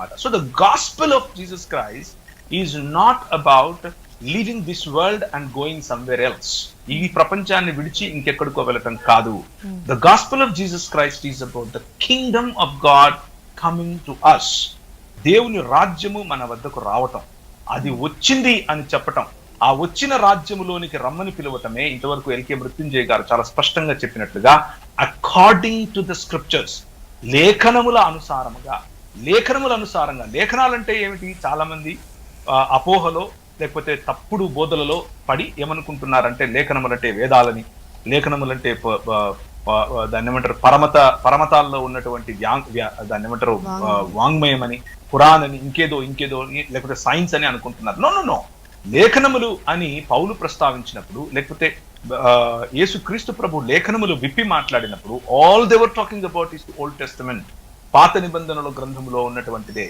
అనమాట. So the gospel of Jesus Christ is not about leaving this world and going somewhere else. ఈ ప్రపంచాన్ని విడిచి ఇంకెక్కడికో వెళ్ళటం కాదు. The gospel of Jesus Christ is about the kingdom of God coming to us. దేవుని రాజ్యము మన వద్దకు రావటం, అది వచ్చింది అని చెప్పటం, ఆ వచ్చిన రాజ్యములోనికి రమ్మని పిలవటమే ఇంతవరకు ఎల్కే మృత్యుంజయ్ గారు చాలా స్పష్టంగా చెప్పినట్లుగా అకార్డింగ్ టు ద స్క్రిప్చర్స్, లేఖనముల అనుసారముగా. లేఖనాలంటే ఏమిటి? చాలా మంది అపోహలో లేకపోతే తప్పుడు బోధలలో పడి ఏమనుకుంటున్నారంటే లేఖనములంటే వేదాలని, లేఖనములంటే దాన్ని ఏమంటారు పరమతాల్లో ఉన్నటువంటి దాన్ని ఏమంటారు వాంగ్మయం అని, ఖురాన్ అని, ఇంకేదో లేకపోతే సైన్స్ అని అనుకుంటున్నారు. నో. లేఖనములు అని పౌలు ప్రస్తావించినప్పుడు, లేకపోతే యేసుక్రీస్తు ప్రభు లేఖనములు విప్పి మాట్లాడినప్పుడు, all they were talking about is the old testament, పాత నిబంధనల గ్రంథములో ఉన్నటువంటిదే.